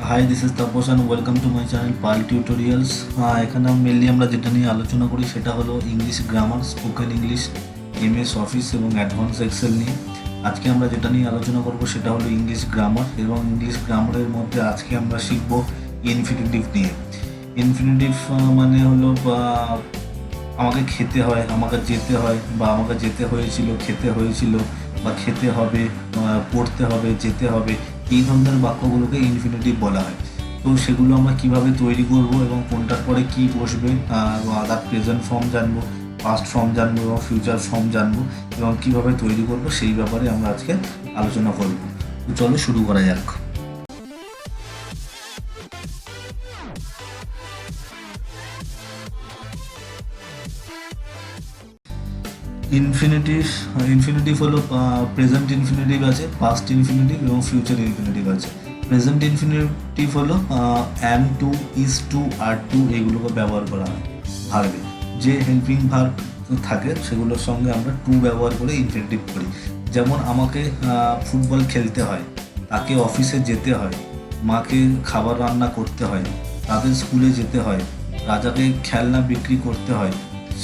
High, this is Tapas and welcome to my channel Pal tutorials. এখানে mainly আমরা যেটা নিয়ে আলোচনা করি সেটা হলো English grammar, spoken English, MS Office এবং অ্যাডভান্স এক্সেল নিয়ে। আজকে আমরা যেটা নিয়ে আলোচনা করব সেটা হলো ইংলিশ গ্রামার, এবং ইংলিশ গ্রামারের মধ্যে আজকে আমরা শিখব ইনফিনিটিভ নিয়ে। ইনফিনিটিভ মানে হলো আমাকে খেতে হয়, আমাকে যেতে হয়, বা আমাকে যেতে হয়েছিল, খেতে হয়েছিল, বা খেতে হবে, পড়তে হবে, যেতে হবে, এই ধরনের বাক্যগুলোকে ইনফিনিটিভ বলা হয়। তো সেগুলো আমরা কিভাবে তৈরি করব এবং কোনটার পরে কি বসবে, তার প্রেজেন্ট ফর্ম জানবো, পাস্ট ফর্ম জানবো এবং ফিউচার ফর্ম জানবো, এবং কিভাবে তৈরি করব সেই ব্যাপারে আমরা আজকে আলোচনা করব। তো চলো শুরু করা যাক। ইনফিনিটিভ হলো প্রেজেন্ট ইনফিনিটিভ আছে, পাস্ট ইনফিনিটিভ এবং ফিউচার ইনফিনিটিভ আছে। প্রেজেন্ট ইনফিনিটিভ হলো am to, is to, are to, এগুলোকে ব্যবহার করা হয় ভার্বে। যে হেল্পিং ভার্ব থাকে সেগুলোর সঙ্গে আমরা টু ব্যবহার করে ইনফিনিটিভ করি। যেমন আমাকে ফুটবল খেলতে হয়, তাকে অফিসে যেতে হয়, মাকে খাবার রান্না করতে হয়, তাদের স্কুলে যেতে হয়, রাজাকে খেলনা বিক্রি করতে হয়,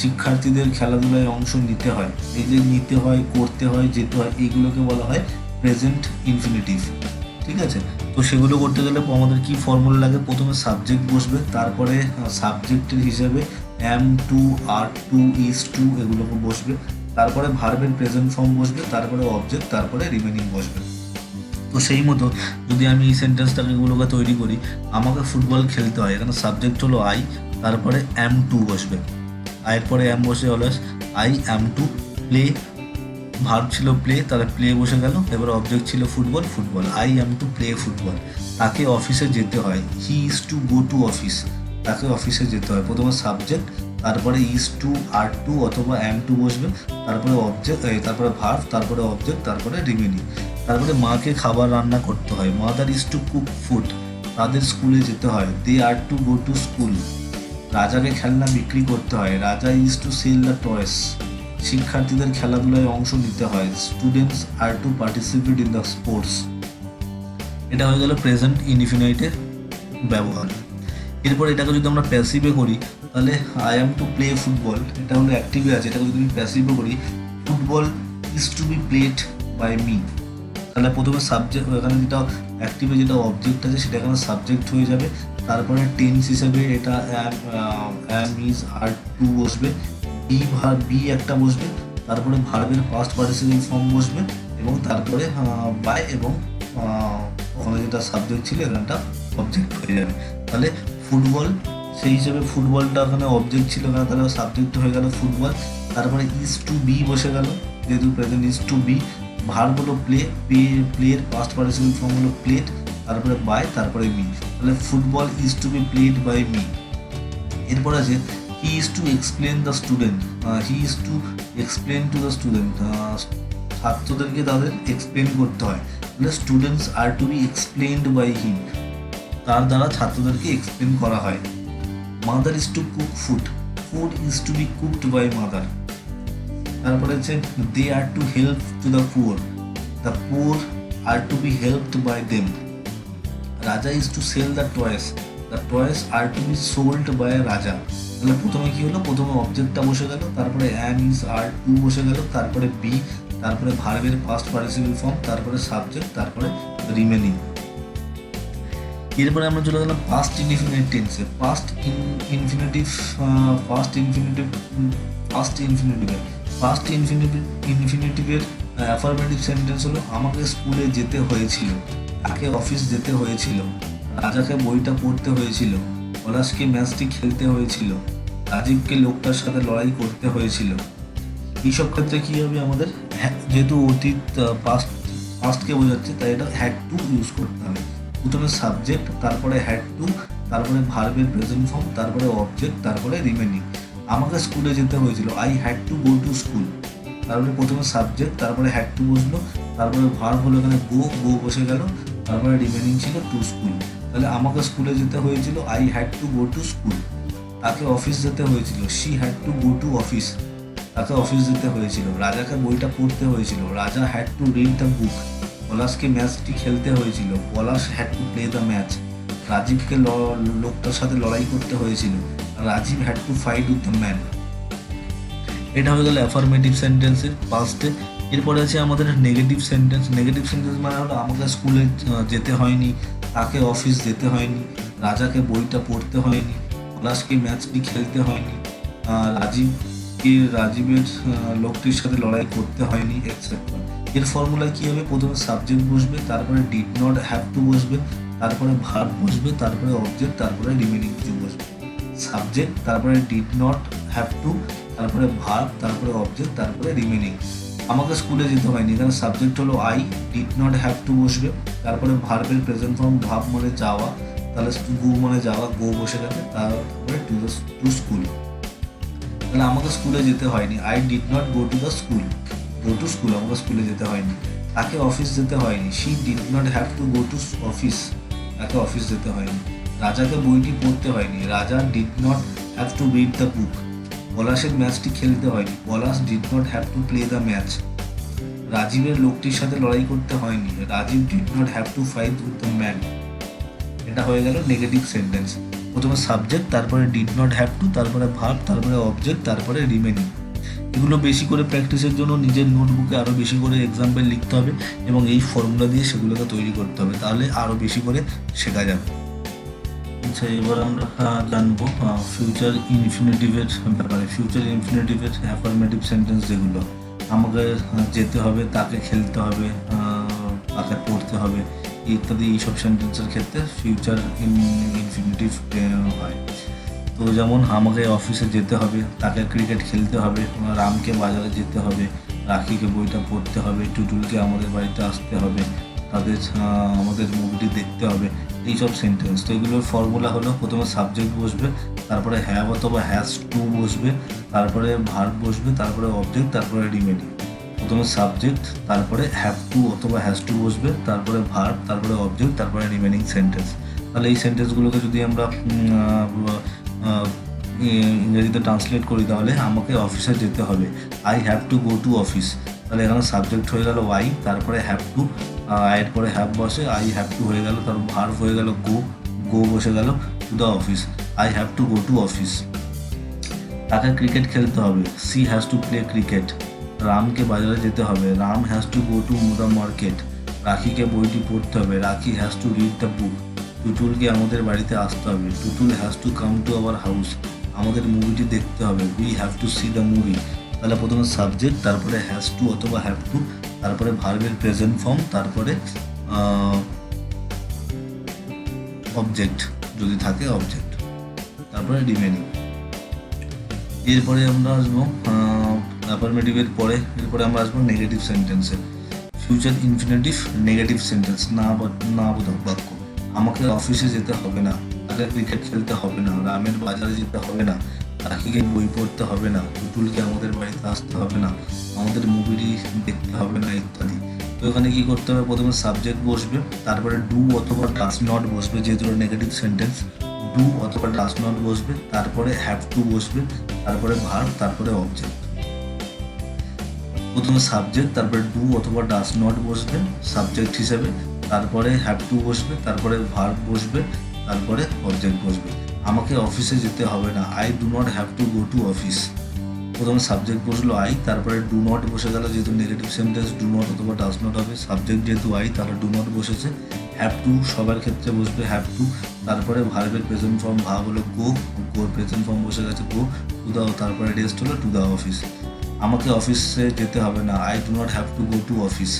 শিক্ষার্থীদের খেলাধুলায় অংশ নিতে হয়। এই যে নিতে হয়, করতে হয়, যেতে হয়, এইগুলোকে বলা হয় প্রেজেন্ট ইনফিনিটিভ। ঠিক আছে? তো সেগুলো করতে গেলে আমাদের কি ফর্মুলা লাগে? প্রথমে সাবজেক্ট বসবে, তারপরে সাবজেক্টের হিসেবে am to, are to, is to এগুলোকে বসবে, তারপরে ভার্বের প্রেজেন্ট ফর্ম বসবে, তারপরে অবজেক্ট, তারপরে রিমেনিং বসবে। তো সেই মতো যদি আমি এই সেন্টেন্সটাকে এগুলোকে তৈরি করি, আমাকে ফুটবল খেলতে হয়, এখানে সাবজেক্ট হলো আই, তারপরে অ্যাম টু বসবে, আয়ের পরে অ্যাম বসে always I am to play, verb ছিল প্লে, তাহলে প্লে বসে গেল, এবার অবজেক্ট ছিল football, football, I am to play football. তাকে অফিসে যেতে হয়, হি is two go to office, তাকে অফিসে যেতে হয়। প্রথমে সাবজেক্ট, তারপরে ইজ টু, আর টু অথবা অ্যাম টু বসবে, তারপরে অবজেক্ট, তারপরে ভার্ব, তারপরে অবজেক্ট, তারপরে রিমেনিং। তারপরে মাকে খাবার রান্না করতে হয়, mother is to cook food, তাদের স্কুলে যেতে হয়, they are to go to school. রাজাকে খেলনা বিক্রি করতে হয়, Raja is to sell the toys. শিক্ষার্থীদের খেলাধুলায় অংশ নিতে হয়, students are to participate in the sports. এটা হয়ে গেল প্রেজেন্ট ইনডিফিনাইটের ব্যবহার। এরপর এটাকে যদি আমরা প্যাসিভে করি, তাহলে I am to play football, এটা হলো অ্যাক্টিভে আছে, এটাকে যদি আমি প্যাসিভে করি, football is to be played by me. তাহলে প্রথমে সাবজেক্ট, এখানে যেটা অ্যাক্টিভে যেটা অবজেক্ট আছে সেটা এখানে সাবজেক্ট হয়ে যাবে। তারপরে টেন্স হিসেবে এটা অ্যাম, ইজ, আর টু বসবে, বি একটা বসবে, তারপরে ভার্বের পাস্ট পার্টিসিপেল ফর্ম বসবে, এবং তারপরে বাই, এবং ওখানে যেটা সাবজেক্ট ছিল এখানটা অবজেক্ট হয়ে যাবে। তাহলে ফুটবল, সেই হিসেবে ফুটবলটা ওখানে অবজেক্ট ছিল, এখানে তাহলে সাবজেক্ট হয়ে গেল ফুটবল। তারপরে ইজ টু বি বসে গেল, যেহেতু present is to be. Verb হলো প্লে, প্লের পাস্ট পার্টিসিপেল ফর্ম হলো প্লেড, তারপরে বাই, তারপরে মি। তাহলে football is to be played by me. এরপর আছে he is to explain the student, he is to explain to the student, ছাত্রদেরকে তাদের এক্সপ্লেন করতে হয়। তাহলে students are to be explained by him, তার দ্বারা ছাত্রদেরকে এক্সপ্লেন করা হয়। Mother is to cook food, food is to be cooked by mother. তারপরে হচ্ছে they are to help to the poor are to be helped by them. Raja is to sell the toys are to be sold by Raja. তাহলে প্রথমে কি হলো? প্রথমে অবজেক্টটা বসে গেল, তারপরে অ্যাম, ইজ, আর টু বসে গেল, তারপরে বি, তারপরে ভার্বের পাস্ট পার্টিসিপেল ফর্ম, তারপরে সাবজেক্ট, তারপরে রিমেনিং। এরপরে আমরা চলে গেলাম পাস্ট ইনডিফিনিট টেন্সে। পাস্ট ইনফিনিটিভের অ্যাফার্মেটিভ সেন্টেন্স হলো আমাকে স্কুলে যেতে হয়েছিল, তাকে অফিস যেতে হয়েছিল, রাজাকে বইটা পড়তে হয়েছিল, পলাশকে ম্যাচটি খেলতে হয়েছিল, রাজীবকে লোকটার সাথে লড়াই করতে হয়েছিল। এইসব ক্ষেত্রে কী হবে? আমাদের যেহেতু অতীত, পাস্টকে বোঝাচ্ছে, তাই এটা হ্যাড টু ইউজ করতে হবে। প্রথমে সাবজেক্ট, তারপরে হ্যাড টু, তারপরে ভার্বের প্রেজেন্ট ফর্ম, তারপরে অবজেক্ট, তারপরে রিমেনিং। আমাকে স্কুলে যেতে হয়েছিল, I had to go to school. তারপরে প্রথমে সাবজেক্ট, তারপরে হ্যাড টু বসলো, তারপরে ভার্ব হলো এখানে গো বসে গেল, তারপরে রিমেনিং ছিল টু স্কুল। তাহলে আমাকে স্কুলে যেতে হয়েছিল, I had to go to school. তাকে অফিস যেতে হয়েছিল, she had to go to office, তাকে অফিস যেতে হয়েছিল। রাজাকে বইটা পড়তে হয়েছিল, Raja had to read the book. পলাশকে ম্যাচটি খেলতে হয়েছিল, Palash had to play the match. রাজীবকে লোকটার সাথে লড়াই করতে হয়েছিল, Rajib had to fight with the man. এটা হয়ে গেল অ্যাফার্মেটিভ সেন্টেন্সের পাস্টে। এরপরে আছে আমাদের নেগেটিভ সেন্টেন্স। নেগেটিভ সেন্টেন্স মানে হলো আমাকে স্কুলে যেতে হয়নি, তাকে অফিস যেতে হয়নি, রাজাকে বইটা পড়তে হয়নি, পলাশকে ম্যাচটি খেলতে হয়নি, রাজীবের লোকটির সাথে লড়াই করতে হয়নি, এটসেট্রা। এর ফর্মুলা কী হবে? প্রথমে সাবজেক্ট বসবে, তারপরে ডিড নট হ্যাভ টু বসবে, তারপরে ভার্ব বসবে, তারপরে অবজেক্ট, তারপরে রিমেনিং কিছু বসবে। সাবজেক্ট, তারপরে ডিড নট হ্যাভ টু, তারপরে ভার্ব, তারপরে অবজেক্ট, তারপরে রিমেনিং। আমাকে স্কুলে যেতে হয়নি, এখানে সাবজেক্ট হলো I, did not have two বসবে, তারপরে ভার্বের প্রেজেন্ট ফর্ম ভাব মানে যাওয়া, তাহলে গো মানে যাওয়া, গো বসে গেছে, তারপরে টু স্কুল। তাহলে আমাকে স্কুলে যেতে হয়নি, I did not go to the school. Go to school, আমাকে স্কুলে যেতে হয়নি। তাকে অফিস যেতে হয়নি, she did not have to go to office. তাকে অফিস যেতে হয়নি। রাজাকে বইটি পড়তে হয়নি, Raja did not have to read the book. পলাশের ম্যাচটি খেলতে হয়নি, Palash did not have to play the match. রাজীবের লোকটির সাথে লড়াই করতে হয়নি, Rajib did not have to fight with the man. এটা হয়ে গেল নেগেটিভ সেন্টেন্স। প্রথমে সাবজেক্ট, তারপরে ডিড নট হ্যাভ টু, তারপরে ভার্ব, তারপরে অবজেক্ট, তারপরে রিমেনিং। এগুলো বেশি করে প্র্যাকটিসের জন্য নিজের নোটবুকে আরও বেশি করে এক্সাম্পল লিখতে হবে এবং এই ফর্মুলা দিয়ে সেগুলোকে তৈরি করতে হবে, তাহলে আরও বেশি করে শেখা যাবে। আচ্ছা, এবার আমরা জানবো ফিউচার ইনফিনিটিভের ব্যাপারে। ফিউচার ইনফিনিটিভের অ্যাফার্মেটিভ সেন্টেন্স যেগুলো, আমাকে যেতে হবে, তাকে খেলতে হবে, তাকে পড়তে হবে ইত্যাদি, এইসব সেন্টেন্সের ক্ষেত্রে ফিউচার ইনফিনিটিভ হয়। তো যেমন আমাকে অফিসে যেতে হবে, তাকে ক্রিকেট খেলতে হবে, রামকে বাজারে যেতে হবে, রাখিকে বইটা পড়তে হবে, টুটুলকে আমাদের বাড়িতে আসতে হবে, তাদের আমাদের মুভিটি দেখতে হবে, এইসব সেন্টেন্স। তো এগুলোর ফর্মুলা হলো প্রথমে সাবজেক্ট বসবে, তারপরে হ্যাভ অথবা হ্যাজ টু বসবে, তারপরে ভার্ব বসবে, তারপরে অবজেক্ট, তারপরে রিমেডি। প্রথমে সাবজেক্ট, তারপরে হ্যাভ টু অথবা হ্যাজ টু বসবে, তারপরে ভার্ব, তারপরে অবজেক্ট, তারপরে রিমেনিং সেন্টেন্স। তাহলে এই সেন্টেন্সগুলোকে যদি আমরা ইংরেজিতে ট্রান্সলেট করি তাহলে আমাকে অফিসে যেতে হবে, I have to go to office. তাহলে এখানে সাবজেক্ট হয়ে গেল আই, তারপরে হ্যাভ টু, আয়ের পরে হ্যাভ বসে, আই হ্যাভ টু হয়ে গেল, তারপর ভার্ব হয়ে গেল গো, গো বসে গেল to the office, I have to go to office. তাকে ক্রিকেট খেলতে হবে, she has to play cricket. রামকে বাজারে যেতে হবে, Ram has to go to the market. রাখিকে বইটি পড়তে হবে, Rakhi has to read the book. টুটুলকে আমাদের বাড়িতে আসতে হবে, Tutul has to come to our house. আমাদের মুভিটি দেখতে হবে, we have to see the movie. তাহলে প্রথমে সাবজেক্ট, তারপরে হ্যাজ টু অথবা হ্যাভ টু, তারপরে ভার্বের প্রেজেন্ট ফর্ম, তারপরে অবজেক্ট যদি থাকে অবজেক্ট, তারপরে রিমেনিং। এরপরে আমরা আসবো অ্যাফার্মেটিভের পরে, এরপরে আমরা আসবো নেগেটিভ সেন্টেন্সে। ফিউচার ইনফিনিটিভ নেগেটিভ সেন্টেন্স, না বোধক বাক্য। আমাকে অফিসে যেতে হবে না, তাকে ক্রিকেট খেলতে হবে না, রামের বাজারে যেতে হবে না, রাখিকে বই পড়তে হবে না, টুটুলকে আমাদের বাড়িতে আসতে হবে না, আমাদের মুভিটি দেখতে হবে না ইত্যাদি। তো এখানে কী করতে হবে? প্রথমে সাবজেক্ট বসবে, তারপরে ডু অথবা ডাজ নট বসবে, যেহেতু নেগেটিভ সেন্টেন্স। ডু অথবা ডাজ নট বসবে, তারপরে হ্যাভ টু বসবে, তারপরে ভার্ব, তারপরে অবজেক্ট। প্রথমে সাবজেক্ট, তারপরে ডু অথবা ডাজ নট বসবে সাবজেক্ট হিসেবে, তারপরে হ্যাভ টু বসবে, তারপরে ভার্ব বসবে, তারপরে অবজেক্ট বসবে। আমাকে অফিসে যেতে হবে না, I do not have to go to office. প্রথমে সাবজেক্ট বসলো আই, তারপরে ডু নট বসে গেল, যেহেতু নেগেটিভ সেন্টেন্স ডু নট অথবা ডাজ নট হবে। সাবজেক্ট যেহেতু আই, তাহলে ডু নট বসেছে। হ্যাভ টু সবার ক্ষেত্রে বসবে হ্যাভ টু, তারপরে ভার্বের প্রেজেন্ট ফর্ম ভাব হলো গো, গোর প্রেজেন্ট ফর্ম বসে গেছে গো টু দা, তারপরে রেস্ট হলো টু দা অফিস। আমাকে অফিসে যেতে হবে না, I do not have to go to office.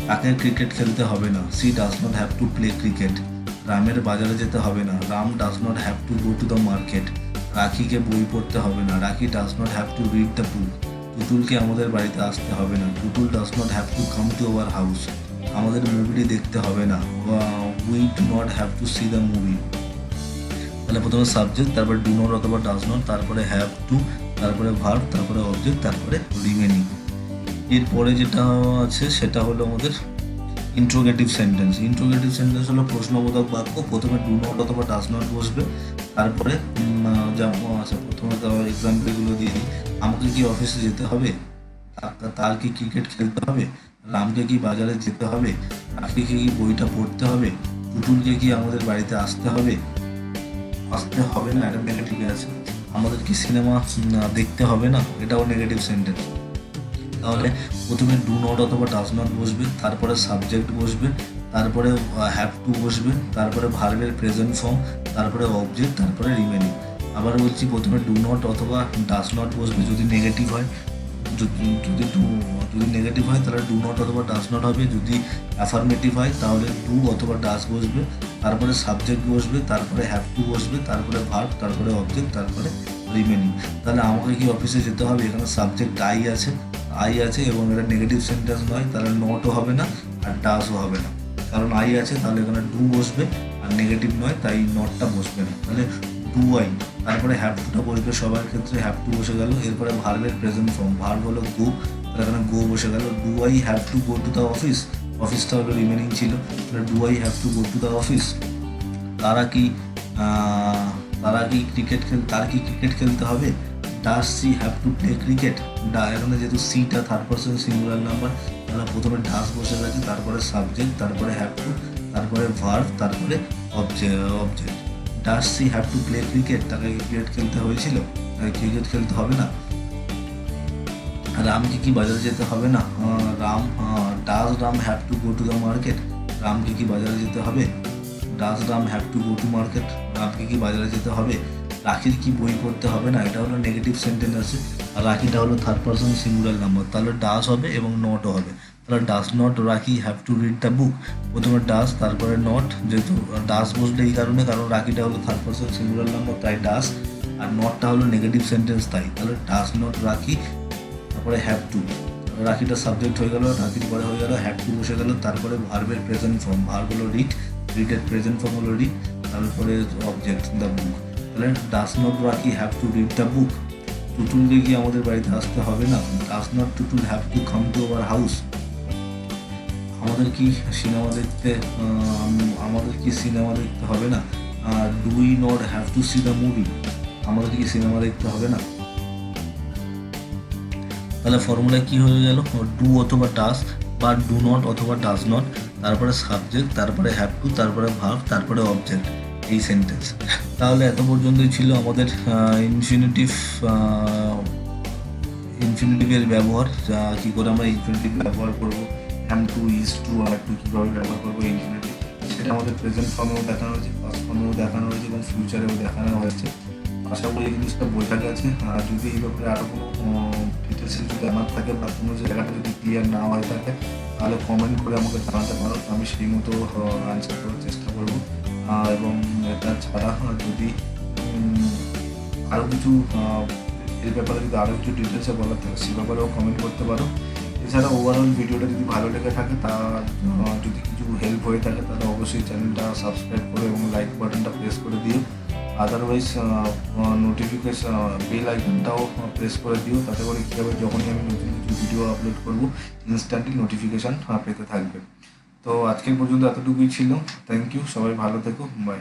তাকে ক্রিকেট খেলতে হবে না, she does not have to play cricket. রামের বাজারে যেতে হবে না, Ram does not have to go to the market. রাখিকে বই পড়তে হবে না, Rakhi does not have to read the book. টুটুলকে আমাদের বাড়িতে আসতে হবে না, Tutul does not have to come to our house. আমাদের মুভিটি দেখতে হবে না, we do not have to see the movie. তাহলে প্রথমে সাবজেক্ট, তারপরে ডু নট অথবা ডাজ নট, তারপরে হ্যাভ টু, তারপরে ভার্ব, তারপরে অবজেক্ট, তারপরে রিমেনিং। এরপরে যেটা আছে সেটা হলো আমাদের ইন্ট্রোগেটিভ সেন্টেন্স। ইন্ট্রোগেটিভ সেন্টেন্স হলো প্রশ্নবোধক বাক্য। প্রথমে ডু নট অথবা ডাজ নট বসবে, তারপরে যেমন আছে প্রথমে এক্সাম্পলগুলো দিয়ে দিই। আমাকে কি অফিসে যেতে হবে, তার কি ক্রিকেট খেলতে হবে, রামকে কি বাজারে যেতে হবে, রাখিকে কি বইটা পড়তে হবে, টুটুলকে কি আমাদের বাড়িতে আসতে হবে? আসতে হবে না, এটা নেগেটিভে আছে। আমাদের কি সিনেমা দেখতে হবে না? এটাও নেগেটিভ সেন্টেন্স। তাহলে প্রথমে ডু নট অথবা ডাজ নট বসবে, তারপরে সাবজেক্ট বসবে, তারপরে হ্যাভ টু বসবে, তারপরে ভার্বের প্রেজেন্ট ফর্ম, তারপরে অবজেক্ট, তারপরে রিমেনিং। আবার বলছি, প্রথমে ডু নট অথবা ডাজ নট বসবে যদি নেগেটিভ হয়। যদি নেগেটিভ হয় তাহলে ডু নট অথবা ডাজ নট হবে। যদি অ্যাফার্মেটিভ হয় তাহলে ডু অথবা ডাজ বসবে, তারপরে সাবজেক্ট বসবে, তারপরে হ্যাভ টু বসবে, তারপরে ভার্ব, তারপরে অবজেক্ট, তারপরে রিমেনিং। তাহলে আমাকে কি অফিসে যেতে হবে? এখানে সাবজেক্ট আই আছে এবং এটা নেগেটিভ সেন্টেন্স নয়, তাহলে নটও হবে না আর ডাসও হবে না। কারণ আই আছে, তাহলে এখানে ডু বসবে, আর নেগেটিভ নয় তাই নটটা বসবে না। তাহলে ডু আই, তারপরে হ্যাভ টুটা বসবে, সবার ক্ষেত্রে হ্যাভ টু বসে গেল। এরপরে ভার্বের প্রেজেন্ট ফর্ম, ভার্ব হলো গো, তাহলে এখানে গো বসে গেল। Do I have to go to the office, অফিসটা হলো রিমেনিং ছিল, তাহলে do I have to go to the office. তারা কি ক্রিকেট খেলতে হবে? ডাস C have to play cricket? এখানে যেহেতু সিটা থার্ড পারসন সিঙ্গুলার নাম্বার, তাহলে প্রথমে ডাস বসে গেছে, তারপরে সাবজেক্ট, তারপরে হ্যাভ টু, তারপরে ভার্ব, তারপরে object. Does C have to play cricket? তাকে ক্রিকেট খেলতে হয়েছিল, তাকে ক্রিকেট খেলতে হবে না। রামকে কি বাজারে যেতে হবে না? Does Ram have to go to the market? রামকে কি বাজারে যেতে হবে? Does Ram have to go to market? রামকে কি বাজারে যেতে হবে? রাখির কি বই পড়তে হবে না? এটা হলো নেগেটিভ সেন্টেন্স আছে, আর রাখিটা হলো থার্ড পারসন সিঙ্গুলার নাম্বার, তাহলে ডাস হবে এবং নটও হবে। তাহলে does not Rakhi have to read the বুক? প্রথমে ডাস, তারপরে নট, যেহেতু ডাস বসলে এই কারণে, কারণ রাখিটা হলো থার্ড পারসন সিঙ্গুলার নাম্বার তাই ডাস, আর নটটা হলো নেগেটিভ সেন্টেন্স তাহলে ডাস নট রাখি, তারপরে হ্যাভ টু, রাখিটা সাবজেক্ট হয়ে গেল, রাখির পরে হয়ে গেল হ্যাভ টু বসে গেল, তারপরে ভার্বের প্রেজেন্ট ফর্ম, ভার্ব হলো রিডের প্রেজেন্ট ফর্ম হলো রিড, তারপরে অবজেক্ট দ্য বুক। তাহলে does not Rakhi have to read the book. টুটুলকে কি আমাদের বাড়িতে আসতে হবে না? Does not Tutul have to come to our house? আমাদের কি সিনেমা দেখতে হবে না? Do we not have to see the movie? আমাদের কি সিনেমা দেখতে হবে না? তাহলে ফর্মুলা কি হয়ে গেল? ডু অথবা ডাস, বা ডু নট অথবা ডাজ নট, তারপরে সাবজেক্ট, তারপরে হ্যাভ টু, তারপরে ভার্ব, তারপরে অবজেক্ট, এই সেন্টেন্স। তাহলে এত পর্যন্তই ছিল আমাদের ইনফিনিটিভের ব্যবহার, কী করে আমরা ইনফিনিটিভ ব্যবহার করবো, have to, is to, are to কীভাবে ব্যবহার করবো ইনফিনিটিভ, সেটা আমাদের প্রেজেন্ট ফর্মেও দেখানো হয়েছে, পাস্ট ফর্মেও দেখানো হয়েছে এবং ফিউচারেও দেখানো হয়েছে। আশা করি এই জিনিসটা বোঝা গেছে। যদি এই ব্যাপারে আরও কোনো ডিটেলস যদি জানার থাকে বা কোনো জায়গাটা যদি ক্লিয়ার না হয়ে থাকে, তাহলে কমেন্ট করে আমাকে জানাতে পারো, আমি সেই মতো আনসার করার চেষ্টা করবো। এবং এটা ছাড়া যদি আরও কিছু এর ব্যাপারে যদি আরও কিছু ডিটেলসে বলার থাকে সে ব্যাপারেও কমেন্ট করতে পারো। এছাড়া ওভারঅল ভিডিওটা যদি ভালো লেগে থাকে, তা যদি কিছু হেল্প হয়ে থাকে, তাহলে অবশ্যই চ্যানেলটা সাবস্ক্রাইব করে এবং লাইক বাটনটা প্রেস করে দিও। আদারওয়াইজ নোটিফিকেশন বেল আইকনটাও প্রেস করে দিও, তাতে করে কী হবে, যখনই আমি নতুন কিছু ভিডিও আপলোড করবো ইনস্ট্যান্টলি নোটিফিকেশান পেতে থাকবে। তো আজকের পর্যন্ত এতটুকুই ছিল। থ্যাংক ইউ, সবাই ভালো থেকো, বাই।